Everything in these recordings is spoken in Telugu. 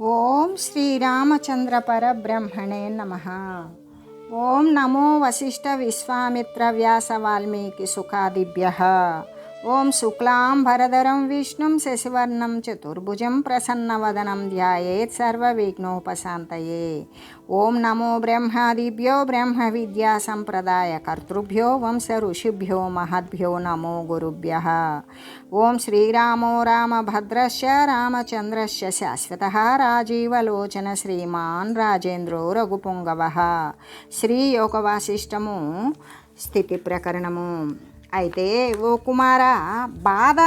ఓం శ్రీరామచంద్ర పరబ్రహ్మణే నమః. ఓం నమో వశిష్ఠ విశ్వామిత్ర వ్యాస వాల్మీకి సుఖాదిభ్యః. ఓం శుక్లాంబరధరం విష్ణుం శశివర్ణం చతుర్భుజం ప్రసన్నవదనం ధ్యాయేత్ సర్వవిఘ్నోపశాంతయే. ఓం నమో బ్రహ్మాదిభ్యో బ్రహ్మ విద్యా సంప్రదాయ కర్తృభ్యో వంశ ఋషిభ్యో మహద్భ్యో నమో గురుభ్యః. ఓం శ్రీరామో రామభద్రశ్చ రామచంద్రశ్చ శాశ్వతః రాజీవలోచన శ్రీమాన్ రాజేంద్రో రఘుపుంగవః. శ్రీ యోగ వాసిష్టము స్థితి ప్రకరణము. అయితే ఓ కుమార, బాధ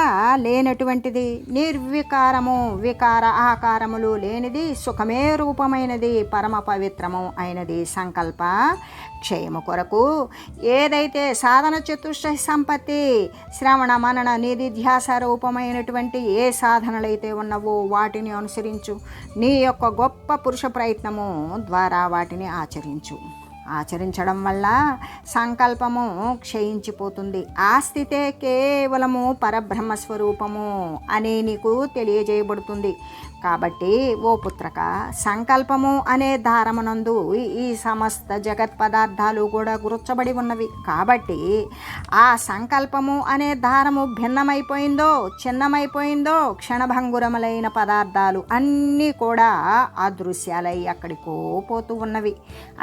లేనటువంటిది, నిర్వికారము, వికార ఆకారములు లేనిది, సుఖమే రూపమైనది, పరమ పవిత్రము అయినది సంకల్ప క్షయము కొరకు ఏదైతే సాధన చతుష్టయ సంపత్తి శ్రవణ మనన నిధిధ్యాస రూపమైనటువంటి ఏ సాధనలైతే ఉన్నవో వాటిని అనుసరించు. నీ యొక్క గొప్ప పురుష ప్రయత్నము ద్వారా వాటిని ఆచరించడం వల్ల సంకల్పము క్షయించిపోతుంది. ఆ స్థితే కేవలము పరబ్రహ్మస్వరూపము అని నీకు తెలియజేయబడుతుంది. కాబట్టి ఓ పుత్రక, సంకల్పము అనే దారమునందు ఈ సమస్త జగత్ పదార్థాలు కూడా గుర్చబడి ఉన్నవి. కాబట్టి ఆ సంకల్పము అనే దారము భిన్నమైపోయిందో, చిన్నమైపోయిందో, క్షణభంగురములైన పదార్థాలు అన్నీ కూడా అదృశ్యాలై అక్కడికో పోతూ ఉన్నవి,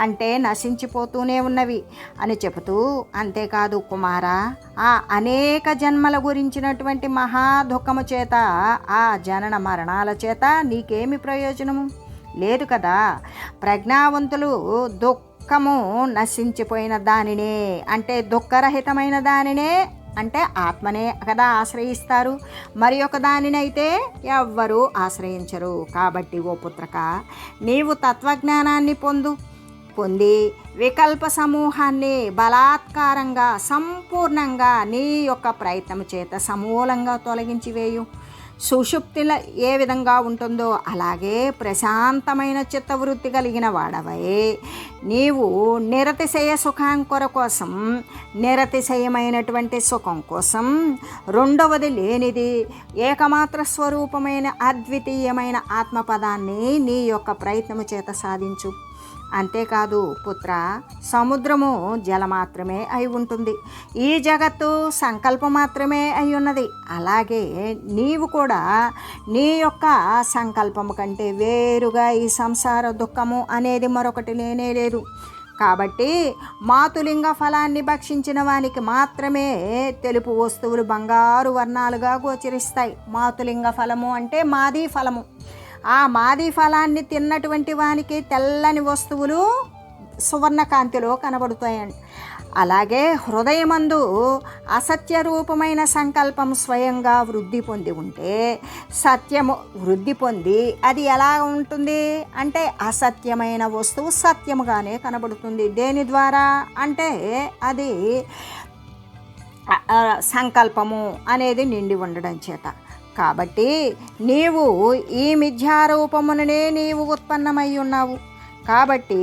అంటే నశించిపోతూనే ఉన్నవి అని చెబుతూ, అంతేకాదు కుమారా, ఆ అనేక జన్మల గురించినటువంటి మహా దుఃఖము చేత, ఆ జనన మరణాల చేత నీకేమి ప్రయోజనము లేదు కదా. ప్రజ్ఞావంతులు దుఃఖము నశించిపోయిన దానినే, అంటే దుఃఖరహితమైన దానినే, అంటే ఆత్మనే కదా ఆశ్రయిస్తారు. మరి ఒక దానినైతే ఎవ్వరూ ఆశ్రయించరు. కాబట్టి ఓ పుత్రక, నీవు తత్వజ్ఞానాన్ని పొంది వికల్ప సమూహాన్ని బలాత్కారంగా సంపూర్ణంగా నీ యొక్క ప్రయత్నం చేత సమూలంగా తొలగించి వేయు. సుషుప్తిలో ఏ విధంగా ఉంటుందో అలాగే ప్రశాంతమైన చిత్తవృత్తి కలిగిన వాడవై నీవు నిరతిశయ సుఖాంకుర కోసం, నిరతిశయమైనటువంటి సుఖం కోసం, రెండవది లేనిది ఏకమాత్ర స్వరూపమైన అద్వితీయమైన ఆత్మపదాన్ని నీ యొక్క ప్రయత్నము చేత సాధించు. అంతేకాదు పుత్ర, సముద్రము జల మాత్రమే అయి ఉంటుంది, ఈ జగత్తు సంకల్పం మాత్రమే అయి ఉన్నది. అలాగే నీవు కూడా నీ యొక్క సంకల్పము కంటే వేరుగా ఈ సంసార దుఃఖము అనేది మరొకటి లేనే లేదు. కాబట్టి మాతులింగ ఫలాన్ని భక్షించిన వానికి మాత్రమే తెలుపు వస్తువులు బంగారు వర్ణాలుగా గోచరిస్తాయి. మాతులింగ ఫలము అంటే మాది ఫలము. ఆ మాది ఫలాన్ని తిన్నటువంటి వానికి తెల్లని వస్తువులు సువర్ణకాంతిలో కనబడుతాయండి. అలాగే హృదయమందు అసత్య రూపమైన సంకల్పం స్వయంగా వృద్ధి పొంది ఉంటే, సత్యము వృద్ధి పొంది అది ఎలా ఉంటుంది అంటే అసత్యమైన వస్తువు సత్యముగానే కనబడుతుంది. దేని ద్వారా అంటే అది సంకల్పము అనేది నిండి ఉండడం చేత. కాబట్టి నీవు ఈ మిథ్యారూపముననే నీవు ఉత్పన్నమై ఉన్నావు. కాబట్టి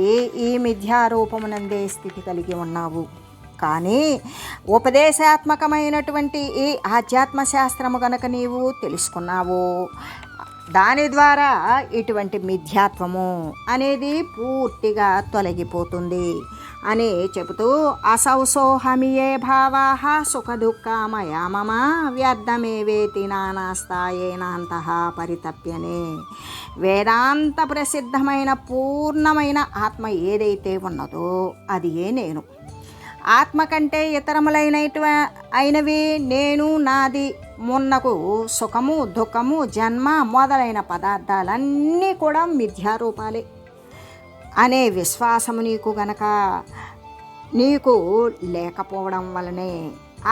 ఈ మిథ్యారూపమునందే స్థితి కలిగి ఉన్నావు. కానీ ఉపదేశాత్మకమైనటువంటి ఈ ఆధ్యాత్మ శాస్త్రము గనక నీవు తెలుసుకున్నావు, దాని ద్వారా ఇటువంటి మిథ్యాత్వము అనేది పూర్తిగా తొలగిపోతుంది అని చెబుతూ, అసౌసోహమియే భావాః సుఖ దుఃఖమయా మమ వ్యర్థమేవేతి నానాస్తాయేనాంతః పరితప్యనే. వేదాంత ప్రసిద్ధమైన పూర్ణమైన ఆత్మ ఏదైతే ఉన్నదో అది నేను. ఆత్మ కంటే అయినవి నేను, నాది, మున్నకు సుఖము దుఃఖము జన్మ మొదలైన పదార్థాలన్నీ కూడా మిథ్యారూపాలే అనే విశ్వాసము నీకు లేకపోవడం వలనే,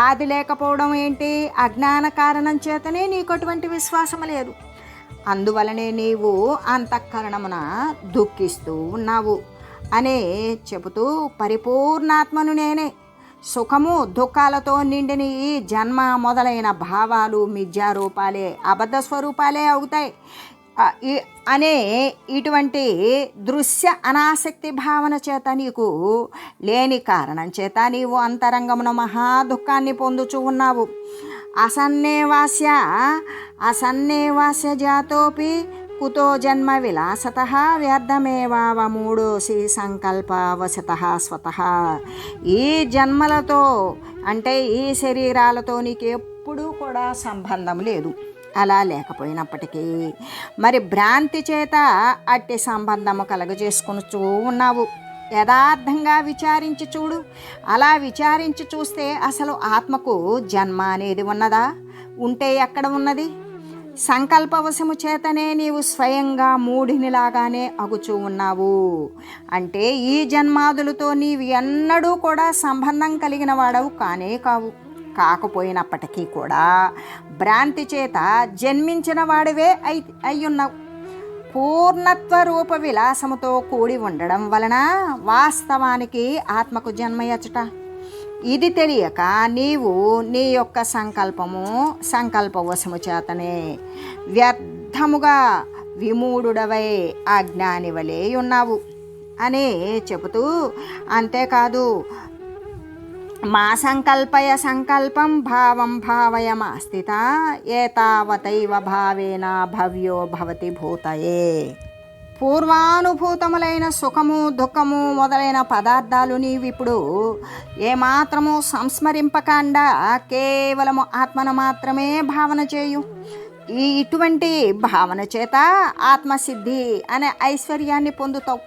ఆది లేకపోవడం ఏంటి, అజ్ఞాన కారణం చేతనే నీకు అటువంటి విశ్వాసం లేదు. అందువలనే నీవు అంతఃకరణమున దుఃఖిస్తూ ఉన్నావు అనే చెబుతూ, పరిపూర్ణాత్మను నేనే. సుఖము దుఃఖాలతో నిండిన ఈ జన్మ మొదలైన భావాలు మిథ్యారూపాలే, అబద్ధ స్వరూపాలే అవుతాయి అనే ఇటువంటి దృశ్య అనాసక్తి భావన చేత నీకు లేని కారణం చేత నీవు అంతరంగమున మహా దుఃఖాన్ని పొందుచూ ఉన్నావు. అసన్నేవాస్య జాతోపి కుతో జన్మ విలాసతః వ్యర్థమేవావ మూఢోసి సంకల్పవశతః స్వతః. ఈ జన్మలతో అంటే ఈ శరీరాలతో నీకు ఎప్పుడూ కూడా సంబంధం లేదు. అలా లేకపోయినప్పటికీ మరి భ్రాంతి చేత అట్టి సంబంధము కలగజేసుకొనుచూ ఉన్నావు. యథార్థంగా విచారించి చూడు. అలా విచారించి చూస్తే అసలు ఆత్మకు జన్మ అనేది ఉన్నదా? ఉంటే ఎక్కడ ఉన్నది? సంకల్పవశము చేతనే నీవు స్వయంగా మూఢినిలాగానే అగుచూ ఉన్నావు. అంటే ఈ జన్మాదులతో నీవు ఎన్నడూ కూడా సంబంధం కలిగిన వాడవు కానే కావు. కాకపోయినప్పటికీ కూడా భ్రాంతి చేత జన్మించిన వాడివే అయ్యున్నావు. పూర్ణత్వ రూప విలాసముతో కూడి ఉండడం వలన వాస్తవానికి ఆత్మకు జన్మయచ్చట. ఇది తెలియక నీవు నీ యొక్క సంకల్పవశము చేతనే వ్యర్థముగా విమూఢుడవై అజ్ఞాని వలె ఉన్నావు అని చెబుతూ, అంతేకాదు మా సంకల్పయ సంకల్పం భావం భావయమాస్థిత ఏతావతైవ భావేన భవ్యో భవతి భూతయే. పూర్వానుభూతములైన సుఖము దుఃఖము మొదలైన పదార్థాలు నీవిప్పుడు ఏమాత్రము సంస్మరింపకుండా కేవలము ఆత్మను మాత్రమే భావన చేయు. ఇటువంటి భావన చేత ఆత్మసిద్ధి అనే ఐశ్వర్యాన్ని పొందుతావు.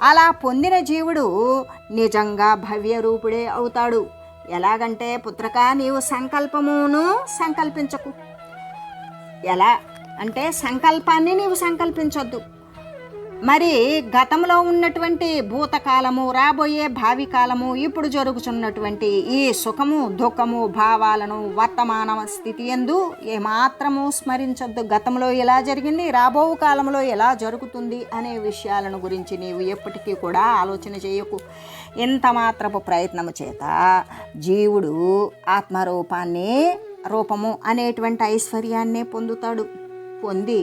అలా పొందిన జీవుడు నిజంగా భవ్య రూపుడే అవుతాడు. ఎలాగంటే పుత్రక, నీవు సంకల్పమును సంకల్పించకు. ఎలా అంటే సంకల్పాన్ని నీవు సంకల్పించొద్దు. మరి గతంలో ఉన్నటువంటి భూతకాలము, రాబోయే భావి కాలము, ఇప్పుడు జరుగుతున్నటువంటి ఈ సుఖము దుఃఖము భావాలను వర్తమాన స్థితి యందు ఏమాత్రము స్మరించొద్దు. గతంలో ఎలా జరిగింది, రాబో కాలంలో ఎలా జరుగుతుంది అనే విషయాలను గురించి నీవు ఎప్పటికీ కూడా ఆలోచన చేయకు. ఇంత మాత్రపు ప్రయత్నము చేత జీవుడు రూపము అనేటువంటి ఐశ్వర్యాన్నే పొందుతాడు. పొంది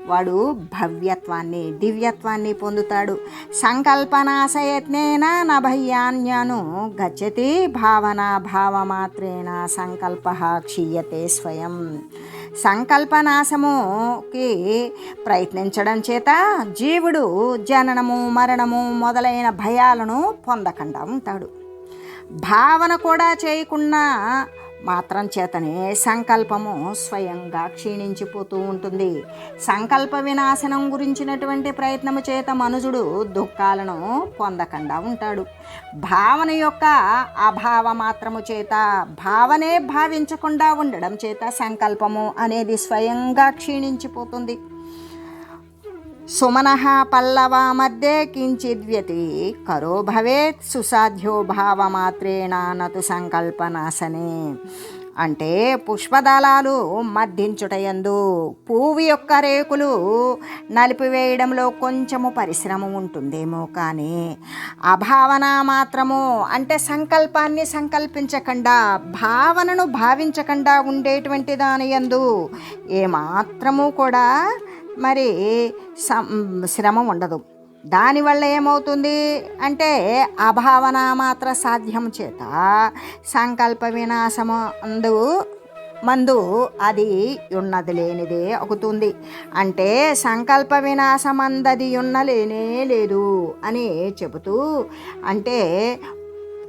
వాడు భవ్యత్వాన్ని దివ్యత్వాన్ని పొందుతాడు. సంకల్పనాశయత్నేన నభయ్యాన్యను గచ్చతి భావన భావమాత్రేణ సంకల్ప క్షీయతే స్వయం. సంకల్పనాశముకి ప్రయత్నించడం చేత జీవుడు జననము మరణము మొదలైన భయాలను పొందకుండా ఉంటాడు. భావన కూడా చేయకుండా మాత్రం చేతనే సంకల్పము స్వయంగా క్షీణించిపోతూ ఉంటుంది. సంకల్ప వినాశనం గురించినటువంటి ప్రయత్నము చేత మనుజుడు దుఃఖాలను పొందకుండా ఉంటాడు. భావన యొక్క అభావ మాత్రము చేత, భావనే భావించకుండా ఉండడం చేత సంకల్పము అనేది స్వయంగా క్షీణించిపోతుంది. సుమనః పల్లవ మధ్య కించిద్వ్యతి కరో భవేత్ సుసాధ్యో భావమాత్రేణ నతు సంకల్పనాశనే. అంటే పుష్పదళాలు మద్దించుటయందు పువ్వు యొక్క రేకులు నలిపివేయడంలో కొంచెము పరిశ్రమ ఉంటుందేమో, కానీ అభావన మాత్రము అంటే సంకల్పాన్ని సంకల్పించకుండా భావనను భావించకుండా ఉండేటువంటి దాని యందు ఏమాత్రము కూడా మరి శ్రమ ఉండదు. దానివల్ల ఏమవుతుంది అంటే అభావన మాత్ర సాధ్యం చేత సంకల్ప వినాశము మందు అది ఉన్నది లేనిదే అవుతుంది. అంటే సంకల్ప వినాశమందది లేనే లేదు అని చెబుతూ, అంటే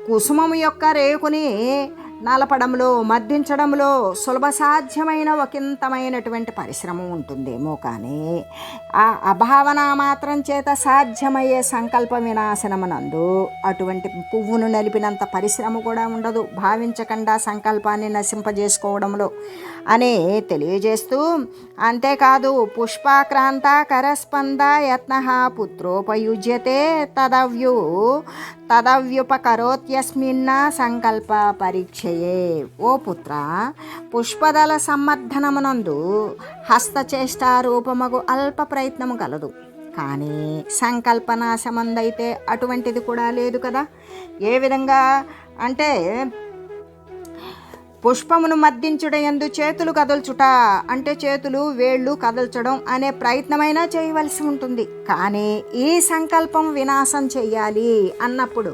కుసుమము యొక్క రేకుని నలపడంలో మద్దించడంలో సులభ సాధ్యమైన ఒకంతమైనటువంటి పరిశ్రమ ఉంటుందేమో, కానీ ఆ అభావన మాత్రం చేత సాధ్యమయ్యే సంకల్ప వినాశనమునందు అటువంటి పువ్వును నలిపినంత పరిశ్రమ కూడా ఉండదు భావించకుండా సంకల్పాన్ని నశింపజేసుకోవడంలో అని తెలియజేస్తూ, అంతేకాదు పుష్పాక్రాంత కరస్పంద యత్న పుత్రోపయుజ్యతే తదవ్యుపకరోత్యస్మిన్న సంకల్ప పరీక్షయే. ఓ పుత్ర, పుష్పదళ సమ్మర్ధనమునందు హస్తచేష్టా రూపమగు అల్ప ప్రయత్నము గలదు, కానీ సంకల్పనాశమందైతే అటువంటిది కూడా లేదు కదా. ఏ విధంగా అంటే పుష్పమును మద్దించుటయందు చేతులు కదల్చుట అంటే చేతులు వేళ్ళు కదల్చడం అనే ప్రయత్నమైనా చేయవలసి ఉంటుంది. కానీ ఈ సంకల్పం వినాశం చెయ్యాలి అన్నప్పుడు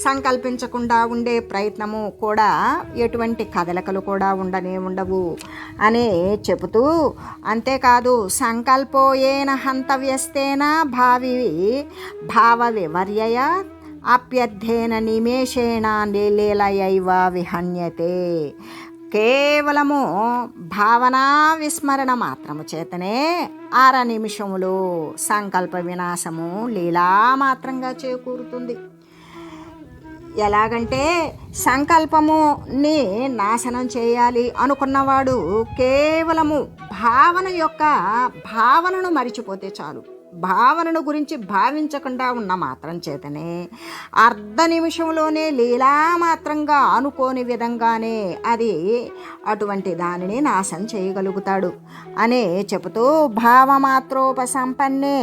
సంకల్పించకుండా ఉండే ప్రయత్నము కూడా ఎటువంటి కదలికలు కూడా ఉండవు అని చెబుతూ, అంతేకాదు సంకల్పోయేన హంతవ్యస్తేన భావ వివర్యయ అప్యర్థేన నిమేషేణ లీలయైవ విహన్యతే. కేవలము భావనా విస్మరణ మాత్రము చేతనే 6 నిమిషములు సంకల్ప వినాశము లీలా మాత్రంగా చేకూరుతుంది. ఎలాగంటే సంకల్పముని నాశనం చేయాలి అనుకున్నవాడు కేవలము భావనను మరిచిపోతే చాలు. భావనను గురించి భావించకుండా ఉన్న మాత్రం చేతనే అర్ధ నిమిషంలోనే లీలా మాత్రంగా అనుకోని విధంగానే అది అటువంటి దానిని నాశనం చేయగలుగుతాడు అని చెబుతూ, భావమాత్రోపసంపన్నే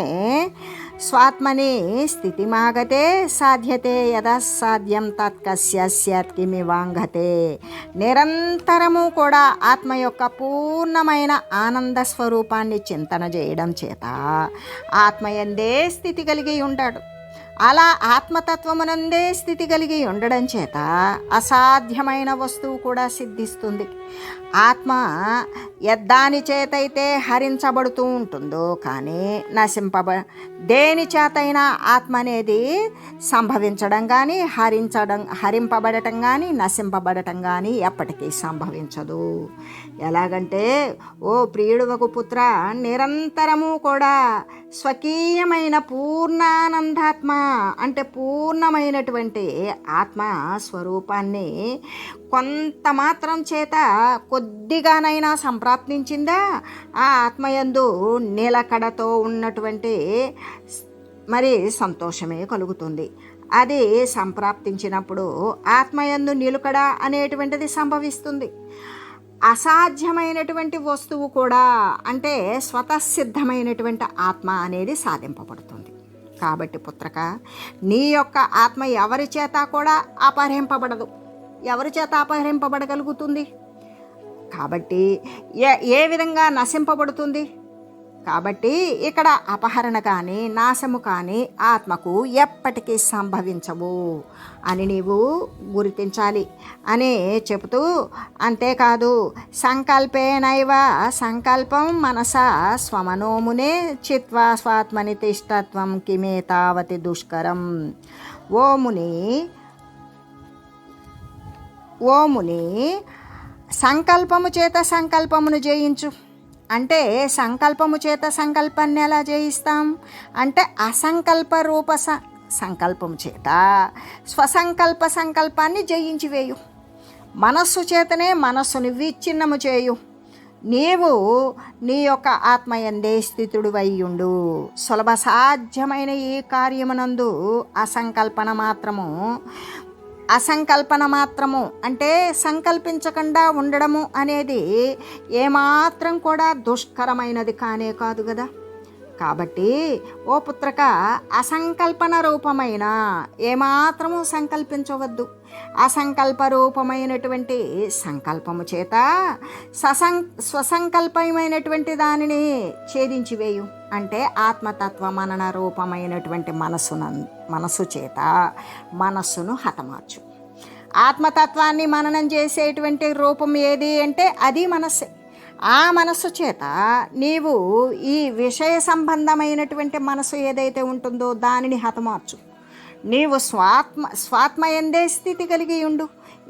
స్వాత్మని స్థితిమాగతే సాధ్యతే యథాసాధ్యం తత్కస్యస్యత్ కిమివాంగతే. నిరంతరము కూడా ఆత్మ యొక్క పూర్ణమైన ఆనంద స్వరూపాన్ని చింతన చేయడం చేత ఆత్మయందే స్థితి కలిగి ఉంటాడు. అలా ఆత్మతత్వమునందే స్థితి కలిగి ఉండడం చేత అసాధ్యమైన వస్తువు కూడా సిద్ధిస్తుంది. ఆత్మ ఎద్దాని చేతైతే హరించబడుతూ ఉంటుందో కానీ దేని చేతైనా ఆత్మ అనేది సంభవించడం కానీ హరింపబడటం కానీ నశింపబడటం కానీ ఎప్పటికీ సంభవించదు. ఎలాగంటే, ఓ ప్రియుడువకు పుత్ర, నిరంతరము కూడా స్వకీయమైన పూర్ణానందాత్మ అంటే పూర్ణమైనటువంటి ఆత్మ స్వరూపాన్ని కొంత మాత్రం చేత కొద్దిగానైనా సంప్రాప్తించిందా ఆ ఆత్మయందు నిలకడతో ఉన్నటువంటి మరి సంతోషమే కలుగుతుంది. అది సంప్రాప్తించినప్పుడు ఆత్మయందు నిలకడ అనేటువంటిది సంభవిస్తుంది. అసాధ్యమైనటువంటి వస్తువు కూడా అంటే స్వతసిద్ధమైనటువంటి ఆత్మ అనేది సాధింపబడుతుంది. కాబట్టి పుత్రక, నీ యొక్క ఆత్మ ఎవరి చేత కూడా అపహరింపబడదు. ఎవరి చేత అపహరింపబడగలుగుతుంది? కాబట్టి ఏ విధంగా నశింపబడుతుంది? కాబట్టి ఇక్కడ అపహరణ కానీ నాశము కానీ ఆత్మకు ఎప్పటికీ సంభవించవు అని నీవు గుర్తించాలి అని చెబుతూ, అంతేకాదు సంకల్పేనైవ సంకల్పం మనసా స్వమనోమునే చిత్వా స్వాత్మని తిష్టత్వం కిమే తావతి దుష్కరం. ఓ ముని సంకల్పము చేత సంకల్పమును జయించు. అంటే సంకల్పము చేత సంకల్పాన్ని ఎలా జయిస్తాం అంటే అసంకల్ప రూప సంకల్పము చేత సంకల్పాన్ని జయించి వేయు. మనస్సు చేతనే మనస్సును విచ్ఛిన్నము చేయు. నీవు నీ యొక్క ఆత్మయందే స్థితుడు అయ్యుండు. సులభ సాధ్యమైన ఈ కార్యమునందు అసంకల్పన మాత్రము అంటే సంకల్పించకుండా ఉండడము అనేది ఏమాత్రం కూడా దుష్కరమైనది కానే కాదు కదా. కాబట్టి ఓ పుత్రక, అసంకల్పన రూపమైన ఏమాత్రము సంకల్పించవద్దు. అసంకల్ప రూపమైనటువంటి సంకల్పము చేత స్వసంకల్పమైనటువంటి దానిని ఛేదించి వేయు. అంటే ఆత్మతత్వ మనన రూపమైనటువంటి మనస్సు చేత మనస్సును హతమార్చు. ఆత్మతత్వాన్ని మననం చేసేటువంటి రూపం ఏది అంటే అది మనస్సే. ఆ మనస్సు చేత నీవు ఈ విషయ సంబంధమైనటువంటి మనసు ఏదైతే ఉంటుందో దానిని హతమార్చు. నీవు స్వాత్మయందే స్థితి కలిగి ఉండు.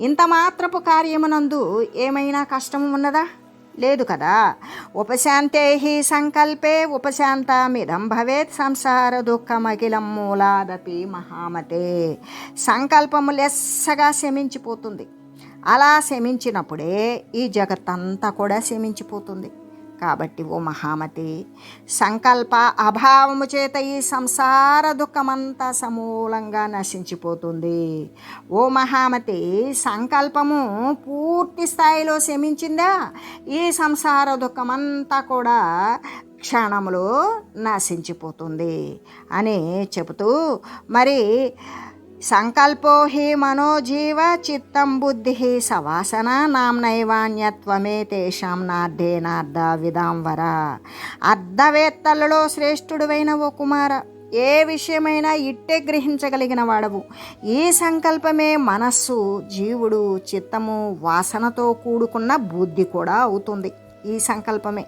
ఇంత మాత్రపు కార్యమునందు ఏమైనా కష్టము ఉన్నదా? లేదు కదా. ఉపశాంతే హి సంకల్పే ఉపశాంతమిదం భవేత్ సంసార దుఃఖమఖిలం మూలాదపి మహామతే. సంకల్పము లెస్సగా శమించిపోతుంది. అలా శమించినప్పుడే ఈ జగత్తంతా కూడా శమించిపోతుంది. కాబట్టి ఓ మహామతి, సంకల్ప అభావము చేత ఈ సంసార దుఃఖమంతా సమూలంగా నశించిపోతుంది. ఓ మహామతి, సంకల్పము పూర్తి స్థాయిలో శమించిందా ఈ సంసార దుఃఖమంతా కూడా క్షణములో నశించిపోతుంది అని చెబుతూ, మరి సంకల్పో హి మనోజీవ చిత్తం బుద్ధి సవాసన నామ్నైవాన్యత్వమే తేషాం నార్థేనార్థ విదాంవర. అర్థవేత్తలలో శ్రేష్ఠుడువైన ఓ కుమార, ఏ విషయమైనా ఇట్టే గ్రహించగలిగిన వాడవు. ఈ సంకల్పమే మనస్సు, జీవుడు, చిత్తము, వాసనతో కూడుకున్న బుద్ధి కూడా అవుతుంది. ఈ సంకల్పమే.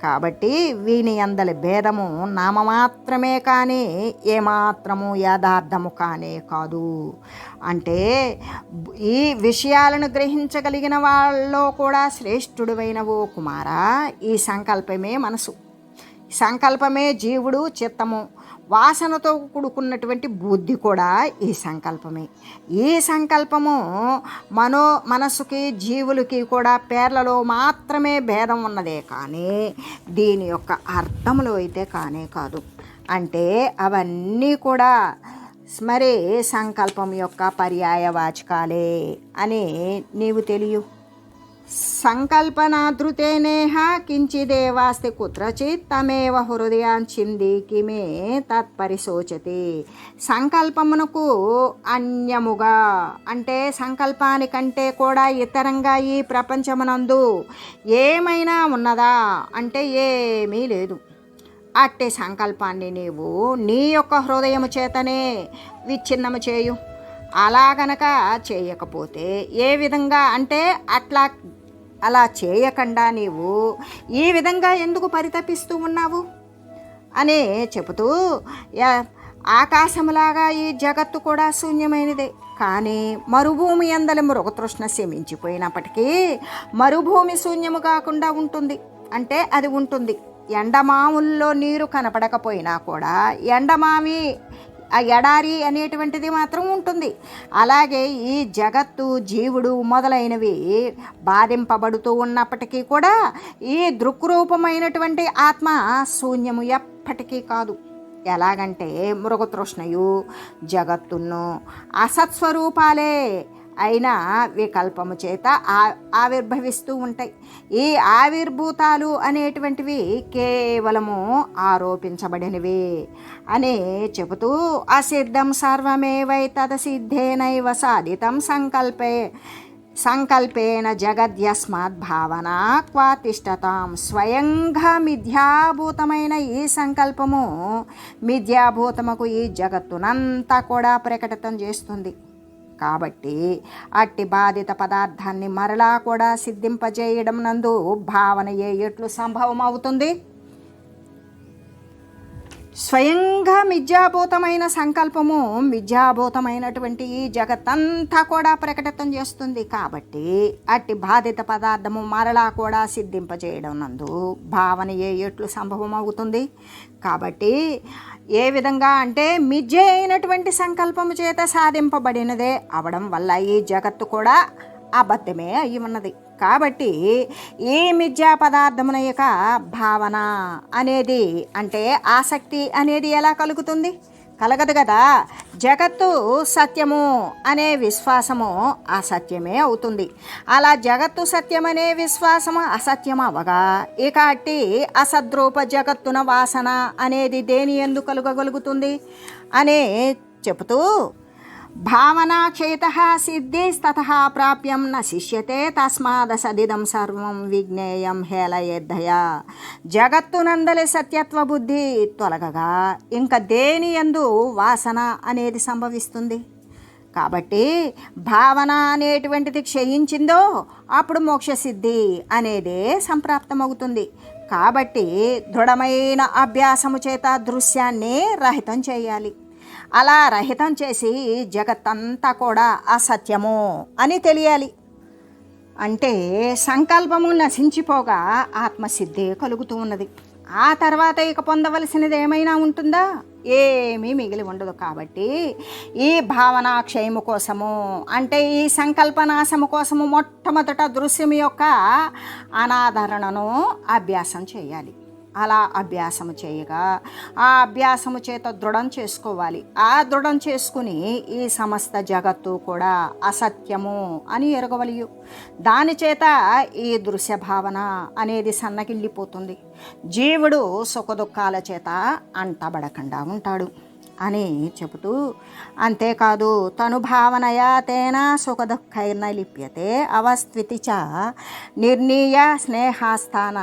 కాబట్టి వీని అందలి భేదము నామమాత్రమే కానీ ఏమాత్రము యథార్థము కానే కాదు. అంటే ఈ విషయాలను గ్రహించగలిగిన వాళ్ళలో కూడా శ్రేష్ఠుడువైన ఓ కుమారా, ఈ సంకల్పమే మనసు, సంకల్పమే జీవుడు, చిత్తము, వాసనతో కూడుకున్నటువంటి బుద్ధి కూడా ఈ సంకల్పమే. ఈ సంకల్పము మనసుకి, జీవులకి కూడా పేర్లలో మాత్రమే భేదం ఉన్నదే కానీ దీని యొక్క అర్థములో అయితే కానే కాదు. అంటే అవన్నీ కూడా మరి సంకల్పం యొక్క పర్యాయవాచకాలే అని నీవు తెలియు. సంకల్పనాధృతేనేహ కించిదేవాస్తి కుత్రచిత్ తమేవ హృదయాంచింది కిమే తత్పరిశోచతి. సంకల్పమునకు అన్యముగా అంటే సంకల్పానికంటే కూడా ఇతరంగా ఈ ప్రపంచమునందు ఏమైనా ఉన్నదా అంటే ఏమీ లేదు. అట్టి సంకల్పాన్ని నీవు నీ యొక్క హృదయము చేతనే విచ్ఛిన్నము చేయు. అలా గనక చేయకపోతే ఏ విధంగా అంటే అలా చేయకుండా నీవు ఈ విధంగా ఎందుకు పరితపిస్తూ ఉన్నావు అని చెబుతూ, ఆకాశములాగా ఈ జగత్తు కూడా శూన్యమైనదే. కానీ మరుభూమి అందలి మృగతృష్ణ శమించిపోయినప్పటికీ మరుభూమి శూన్యము కాకుండా ఉంటుంది. అంటే అది ఉంటుంది. ఎండమాముల్లో నీరు కనపడకపోయినా కూడా ఎండమావి ఆ ఎడారి అనేటువంటిది మాత్రం ఉంటుంది. అలాగే ఈ జగత్తు, జీవుడు మొదలైనవి బాధింపబడుతూ ఉన్నప్పటికీ కూడా ఈ దృక్రూపమైనటువంటి ఆత్మ శూన్యము ఎప్పటికీ కాదు. ఎలాగంటే మృగతృష్ణయు జగత్తును అసత్స్వరూపాలే అయినా వికల్పము చేత ఆవిర్భవిస్తూ ఉంటాయి. ఈ ఆవిర్భూతాలు అనేటువంటివి కేవలము ఆరోపించబడినవి అని చెబుతూ, అసిద్ధం సర్వమేవైతదసిద్ధేనైవ సాధితం సంకల్పేన జగద్యస్మాత్ భావన క్వాతిష్టతాం. స్వయంగా మిథ్యాభూతమైన ఈ సంకల్పము మిథ్యాభూతముకు ఈ జగత్తునంతా కూడా ప్రకటితం చేస్తుంది. కాబట్టి అట్టి బాధిత పదార్థాన్ని మరలా కూడా సిద్ధింపజేయడం నందు భావన ఎట్లు సంభవం అవుతుంది? స్వయంగా మిథ్యాభూతమైన సంకల్పము మిథ్యాభూతమైనటువంటి ఈ జగత్తంతా కూడా ప్రకటితం చేస్తుంది. కాబట్టి అట్టి బాధిత పదార్థము మరలా కూడా సిద్ధింపజేయడం నందు భావన ఎట్లు సంభవం అవుతుంది? కాబట్టి ఏ విధంగా అంటే మిథ్య అయినటువంటి సంకల్పము చేత సాధింపబడినదే అవడం వల్ల ఈ జగత్తు కూడా అబద్ధమే అయి ఉన్నది. కాబట్టి ఈ మిథ్యా పదార్థమున యొక్క భావన అనేది అంటే ఆసక్తి అనేది ఎలా కలుగుతుంది? కలగదు కదా. జగత్తు సత్యము అనే విశ్వాసము అసత్యమే అవుతుంది. అలా జగత్తు సత్యమనే విశ్వాసము అసత్యం అవగా ఇక అట్టి అసద్రూప జగత్తున వాసన అనేది దేని యందు కలుగగలుగుతుంది అనే చెబుతూ, భావనాక్షేతః సిద్ధిస్తతః ప్రాప్యం న శిష్యతే తస్మాదసదిదం సర్వం విజ్ఞేయం హేళయేద్ధయా. జగత్తునందలి సత్యత్వ బుద్ధి తొలగగా ఇంకా దేని యందు వాసన అనేది సంభవిస్తుంది? కాబట్టి భావన అనేటువంటిది క్షయించిందో అప్పుడు మోక్షసిద్ధి అనేదే సంప్రాప్తమవుతుంది. కాబట్టి దృఢమైన అభ్యాసము చేత దృశ్యాన్ని రహితం చేయాలి. అలా రహితం చేసి జగత్తంతా కూడా అసత్యము అని తెలియాలి. అంటే సంకల్పము నశించిపోగా ఆత్మసిద్ధి కలుగుతూ ఉన్నది. ఆ తర్వాత ఇక పొందవలసినది ఏమైనా ఉంటుందా? ఏమీ మిగిలి ఉండదు. కాబట్టి ఈ భావనాక్షయము కోసము అంటే ఈ సంకల్పనాశము కోసము మొట్టమొదట దృశ్యం యొక్క అనాదరణను అభ్యాసం చేయాలి. అలా అభ్యాసము చేయగా ఆ అభ్యాసము చేత దృఢం చేసుకోవాలి. ఆ దృఢం చేసుకుని ఈ సమస్త జగత్తు కూడా అసత్యము అని ఎరగవలియు. దాని చేత ఈ దృశ్య భావన అనేది సన్నగిల్లిపోతుంది. జీవుడు సుఖదుఖాల చేత అంటబడకుండా ఉంటాడు. అని చెబుతూ, అంతేకాదు తను భావనయా తేన సుఖదుఃఖైర్న లిప్యతే అవస్థితి చ నిర్ణీయ స్నేహాస్థాన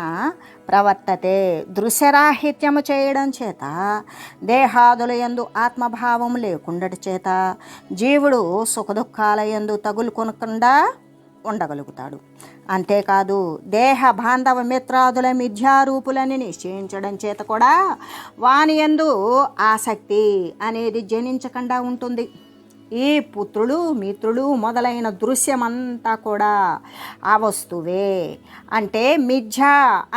ప్రవర్తతే. దృశ్యరాహిత్యము చేయడం చేత దేహాదుల యందు ఆత్మభావము లేకుండట చేత జీవుడు సుఖదుఖాల యందు తగులుకొనకుండా ఉండగలుగుతాడు. అంతేకాదు దేహ బాంధవ మిత్రాదుల మిథ్యారూపులని నిశ్చయించడం చేత కూడా వాని యందు ఆసక్తి అనేది జనించకుండా ఉంటుంది. ఈ పుత్రులు మిత్రులు మొదలైన దృశ్యమంతా కూడా ఆ వస్తువే అంటే మిథ్య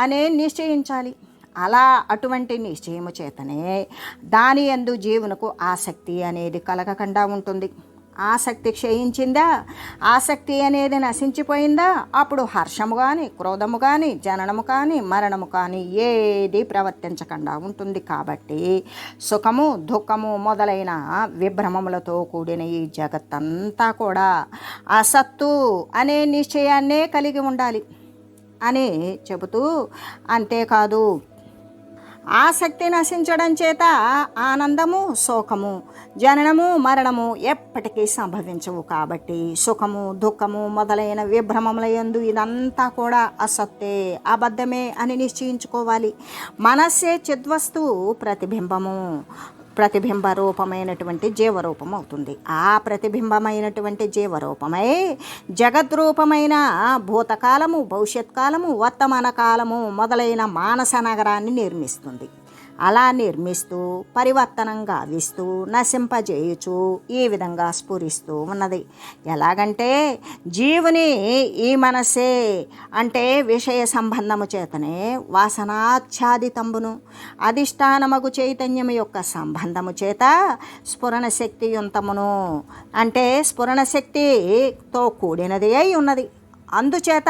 అనే నిశ్చయించాలి. అలా అటువంటి నిశ్చయము చేతనే దాని యందు జీవునకు ఆసక్తి అనేది కలగకుండా ఉంటుంది. ఆసక్తి క్షయించిందా, ఆసక్తి అనేది నశించిపోయిందా, అప్పుడు హర్షము కానీ క్రోధము కానీ జననము కానీ మరణము కానీ ఏది ప్రవర్తించకుండా ఉంటుంది. కాబట్టి సుఖము దుఃఖము మొదలైన విభ్రమములతో కూడిన ఈ జగత్తంతా కూడా అసత్తు అనే నిశ్చయాన్నే కలిగి ఉండాలి అని చెబుతూ, అంతేకాదు ఆసక్తి నశించడం చేత ఆనందము శోకము జననము మరణము ఎప్పటికీ సంభవించవు. కాబట్టి సుఖము దుఃఖము మొదలైన విభ్రమముల యందు ఇదంతా కూడా అసత్తే అబద్ధమే అని నిశ్చయించుకోవాలి. మనస్సే చిద్వస్తువు ప్రతిబింబ రూపమైనటువంటి జీవరూపం అవుతుంది. ఆ ప్రతిబింబమైనటువంటి జీవరూపమై జగద్రూపమైన భూతకాలము భవిష్యత్ కాలము వర్తమాన కాలము మొదలైన మానస నగరాన్ని నిర్మిస్తుంది. అలా నిర్మిస్తూ పరివర్తనం గావిస్తూ నశింపజేయుచు ఈ విధంగా స్ఫురిస్తూ ఉన్నది. ఎలాగంటే జీవుని ఈ మనసే అంటే విషయ సంబంధము చేతనే వాసనాచ్ఛాదితంబును అధిష్టానమగు చైతన్యము యొక్క సంబంధము చేత స్ఫురణ శక్తియుంతమును అంటే స్ఫురణ శక్తితో కూడినది అయి ఉన్నది. అందుచేత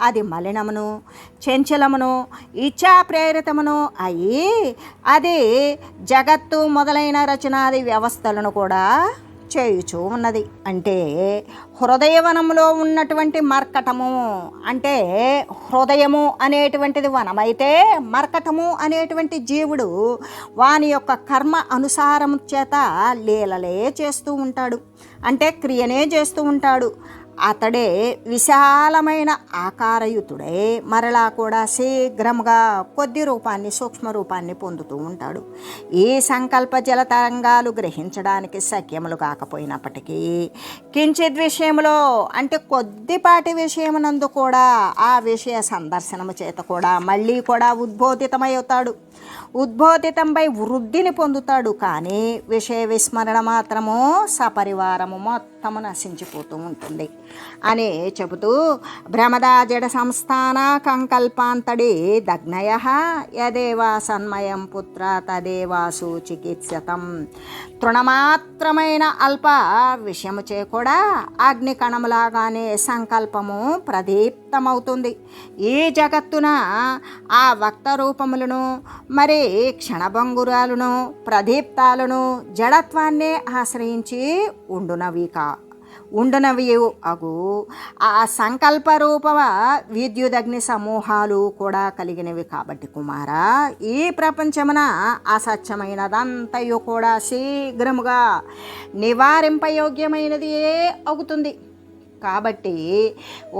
అది మలినమును చంచలమును ఇచ్చా ప్రేరితమును అయి అది జగత్తు మొదలైన రచనాది వ్యవస్థలను కూడా చేయుచూ ఉన్నది. అంటే హృదయవనంలో ఉన్నటువంటి మర్కటము అంటే హృదయము అనేటువంటిది వనమైతే మర్కటము అనేటువంటి జీవుడు వాని యొక్క కర్మ అనుసారం చేత లీలలే చేస్తూ ఉంటాడు అంటే క్రియనే చేస్తూ ఉంటాడు. అతడే విశాలమైన ఆకారయుతుడే మరలా కూడా శీఘ్రముగా కొద్ది రూపాన్ని సూక్ష్మ రూపాన్ని పొందుతూ ఉంటాడు. ఈ సంకల్ప జల తరంగాలు గ్రహించడానికి శక్యములు కాకపోయినప్పటికీ కించిత్ విషయంలో అంటే కొద్దిపాటి విషయమునందు కూడా ఆ విషయ సందర్శనము చేత కూడా మళ్ళీ కూడా ఉద్బోధితమవుతాడు. ఉద్బోధితంపై వృద్ధిని పొందుతాడు. కానీ విషయ విస్మరణ మాత్రము సపరివారము మొత్తము నశించిపోతూ ఉంటుంది అని చెబుతూ, భ్రమదా జడ సంస్థాన కంకల్పాంతడి దగ్నయ యదేవా సన్మయం పుత్ర తదేవాసు చికిత్సతం. తృణమాత్రమైన అల్ప విషయము చే కూడా అగ్ని కణములాగానే సంకల్పము ప్రదీప్తమవుతుంది. ఈ జగత్తున ఆ వక్త రూపములను మరి క్షణభంగురాలను ప్రదీప్తాలను జడత్వాన్నే ఆశ్రయించి ఉండునవి అగు ఆ సంకల్ప రూప విద్యుదగ్ని సమూహాలు కూడా కలిగినవి. కాబట్టి కుమారా, ఈ ప్రపంచమున అసత్యమైనదంతయు కూడా శీఘ్రముగా నివారింపయోగ్యమైనది అవుతుంది. కాబట్టి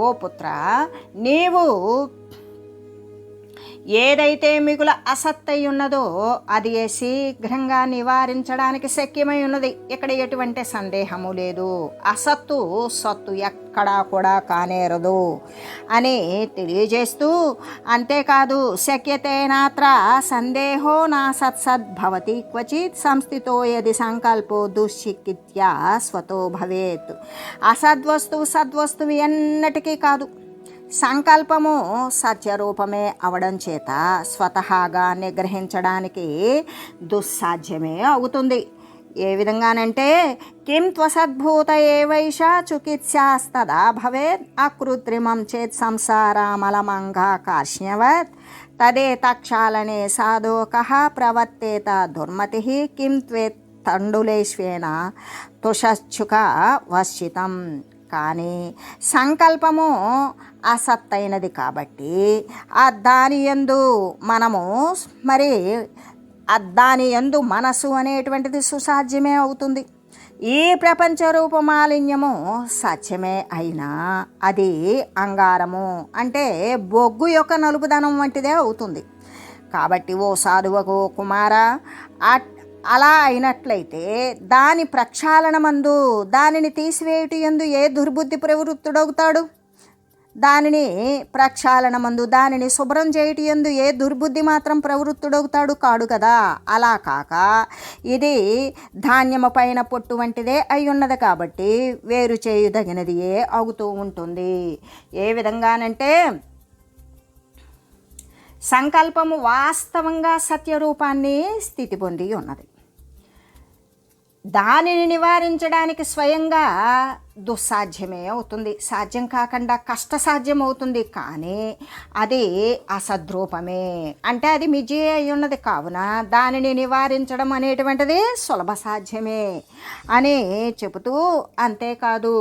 ఓ పుత్ర, నీవు ఏదైతే మిగుల అసత్తై ఉన్నదో అది శీఘ్రంగా నివారించడానికి శక్యమై ఉన్నది. ఇక్కడ ఎటువంటి సందేహము లేదు. అసత్తు సత్తు ఎక్కడా కూడా కానేరదు అని తెలియజేస్తూ, అంతేకాదు శక్యతేనాత్ర సందేహో నా సత్సద్భవతి క్వచిత్ సంస్థితో యది సంకల్పో దుశ్చికిత్యా స్వతో భవేత్. అసద్వస్తువు సద్వస్తువు ఎన్నటికీ కాదు. సంకల్పము సత్యరూపమే అవడం చేత స్వతహాగా నిగ్రహించడానికి దుస్సాధ్యమే అవుతుంది. ఏ విధంగానంటే కిం త్వసద్భూత ఏవైష చికిత్సాస్తదా భవేత్ అకృత్రిమం చేత్ సంసారామలమంగాకార్ష్ణ్యవత్ తదే తక్షాళనే సాధోకః ప్రవర్తేత దుర్మతి కిం త్వేత్ తండులేష్వేన తుషచ్చుక వర్షితం. కానీ సంకల్పము అసత్తైనది కాబట్టి దాని యందు మనము మరి దాని యందు మనసు అనేటువంటిది సుసాధ్యమే అవుతుంది. ఈ ప్రపంచ రూప మాలిన్యము సత్యమే అయినా అది అంగారము అంటే బొగ్గు యొక్క నలుపుదనం వంటిదే అవుతుంది. కాబట్టి ఓ సాధువకు కుమారా, అలా అయినట్లయితే దాని ప్రక్షాళనమందు దానిని తీసివేయుట యందు ఏ దుర్బుద్ధి ప్రవృత్తుడవుతాడు? దానిని ప్రక్షాళనమందు దానిని శుభ్రం చేయుట యందు ఏ దుర్బుద్ధి మాత్రం ప్రవృత్తుడవుతాడు కాడు కదా. అలా కాక ఇది ధాన్యము పైన పొట్టు వంటిదే అయి ఉన్నది కాబట్టి వేరు చేయుదగినది అవుతూ ఉంటుంది. ఏ విధంగానంటే సంకల్పము వాస్తవంగా సత్యరూపాన్ని స్థితి పొంది ఉన్నది. దానిని నివారించడానికి స్వయంగా దుస్సాధ్యమే అవుతుంది, సాధ్యం కాకుండా కష్టసాధ్యం అవుతుంది. కానీ అది అసద్రూపమే అంటే అది మిజే అయి ఉన్నది కావున దానిని నివారించడం అనేటువంటిది సులభ సాధ్యమే అని చెబుతూ, అంతేకాదు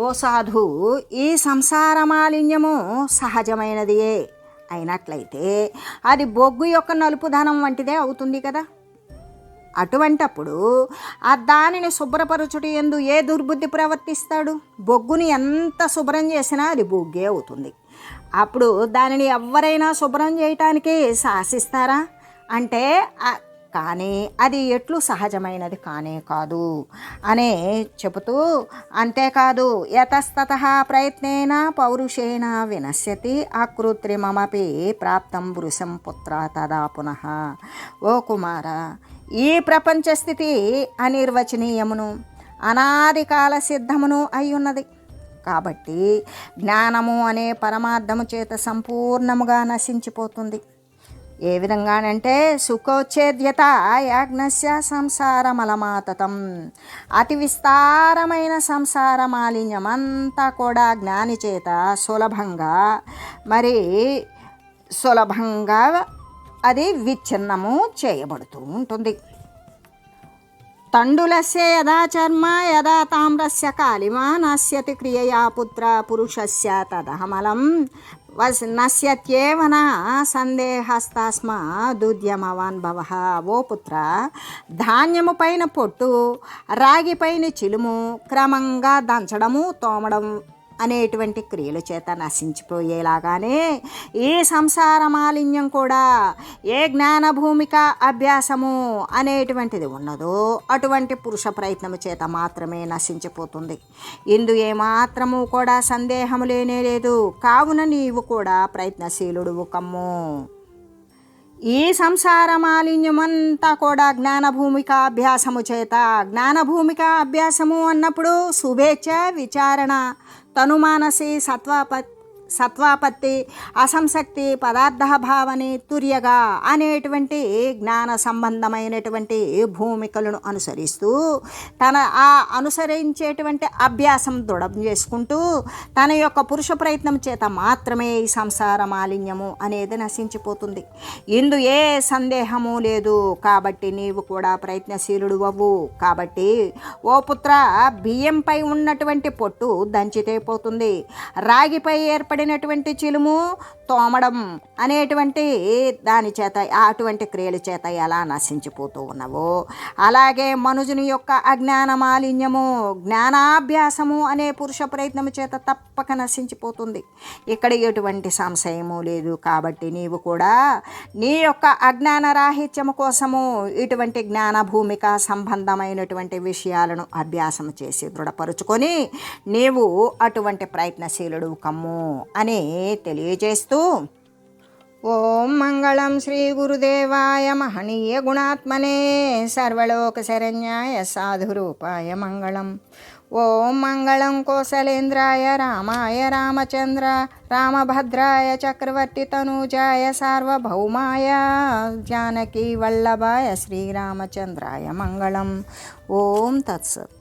ఓ సాధు, ఈ సంసార మాలిన్యము సహజమైనది అయినట్లయితే అది బొగ్గు యొక్క నలుపుదనం వంటిదే అవుతుంది కదా. అటువంటప్పుడు దానిని శుభ్రపరచుట యందు ఏ దుర్బుద్ధి ప్రవర్తిస్తాడు? బొగ్గుని ఎంత శుభ్రం చేసినా అది బొగ్గే అవుతుంది. అప్పుడు దానిని ఎవరైనా శుభ్రం చేయటానికి సాహసిస్తారా అంటే కానీ అది ఎట్లు సహజమైనది కానే కాదు అనే చెబుతూ, అంతేకాదు యతస్తతః ప్రయత్నేన పౌరుషేణ వినశ్యతి అకృత్రిమమపి ప్రాప్తం వృషం పుత్ర తదా పునః. ఓ కుమార, ఈ ప్రపంచ స్థితి అనిర్వచనీయమును అనాది కాల సిద్ధమును అయి ఉన్నది. కాబట్టి జ్ఞానము అనే పరమార్థము చేత సంపూర్ణముగా నశించిపోతుంది. ఏ విధంగానంటే సుఖోచ్ఛేద్యత యాజ్ఞస్య సంసారమలమాతతం. అతి విస్తారమైన సంసార మాలిన్యం అంతా కూడా జ్ఞాని చేత సులభంగా అది విచ్ఛిన్నము చేయబడుతూ ఉంటుంది. తండులస్య యదా చర్మ యదా తామ్రస్య కాళిమా నశ్యతి క్రియయా పుత్ర పురుషస్య తదహమలం నశ్యత్యేవ న సందేహస్తస్మాదుద్యమవాన్ భవః. ఓ పుత్ర, ధాన్యము పైన పొట్టు, రాగి పైన చిలుము క్రమంగా దంచడము, తోమడం అనేటువంటి క్రియల చేత నశించిపోయేలాగానే ఈ సంసార మాలిన్యం కూడా ఏ జ్ఞాన భూమిక అభ్యాసము అనేటువంటిది ఉన్నదో అటువంటి పురుష ప్రయత్నము చేత మాత్రమే నశించిపోతుంది. ఇందు ఏమాత్రము కూడా సందేహము లేనే లేదు. కావున నీవు కూడా ప్రయత్నశీలుడు కమ్ము. ఈ సంసార మాలిన్యమంతా కూడా జ్ఞానభూమిక అభ్యాసము చేత. జ్ఞానభూమిక అభ్యాసము అన్నప్పుడు శుభేచ్ఛ, విచారణ, తనుమానసి, సత్వాపత్తి, అసంశక్తి, పదార్థ భావని, తుర్యగా అనేటువంటి జ్ఞాన సంబంధమైనటువంటి భూమికలను అనుసరిస్తూ అనుసరించేటువంటి అభ్యాసం దృఢం చేసుకుంటూ తన యొక్క పురుష ప్రయత్నం చేత మాత్రమే ఈ సంసార మాలిన్యము అనేది నశించిపోతుంది. ఇందు ఏ సందేహము లేదు. కాబట్టి నీవు కూడా ప్రయత్నశీలుడు అవ్వు. కాబట్టి ఓ పుత్ర, బియ్యంపై ఉన్నటువంటి పొట్టు దంచితే పోతుంది. రాగిపై ఏర్పడినటువంటి చిలుము తోమడం అనేటువంటి దాని చేత అటువంటి క్రియల చేత ఎలా నశించిపోతూ ఉన్నవో అలాగే మనుజుని యొక్క అజ్ఞాన మాలిన్యము జ్ఞానాభ్యాసము అనే పురుష ప్రయత్నము చేత తప్పక నశించిపోతుంది. ఇక్కడ ఎటువంటి సంశయము లేదు. కాబట్టి నీవు కూడా నీ యొక్క అజ్ఞాన రాహిత్యము కోసము ఇటువంటి జ్ఞాన భూమిక సంబంధమైనటువంటి విషయాలను అభ్యాసం చేసి దృఢపరుచుకొని నీవు అటువంటి ప్రయత్నశీలుడు కమ్ము అని తెలియజేస్తూ, ఓం మంగళం శ్రీ గురుదేవాయ మహనీయ గుణాత్మనే సర్వలోక శరణ్యాయ సాధురూపాయ మంగళం. ఓం మంగళం కోసలేంద్రాయ రామాయ రామచంద్ర రామభద్రాయ చక్రవర్తి తనూజాయ సార్వభౌమాయ జానకీ వల్లభాయ శ్రీరామచంద్రాయ మంగళం. ఓం తత్సత్.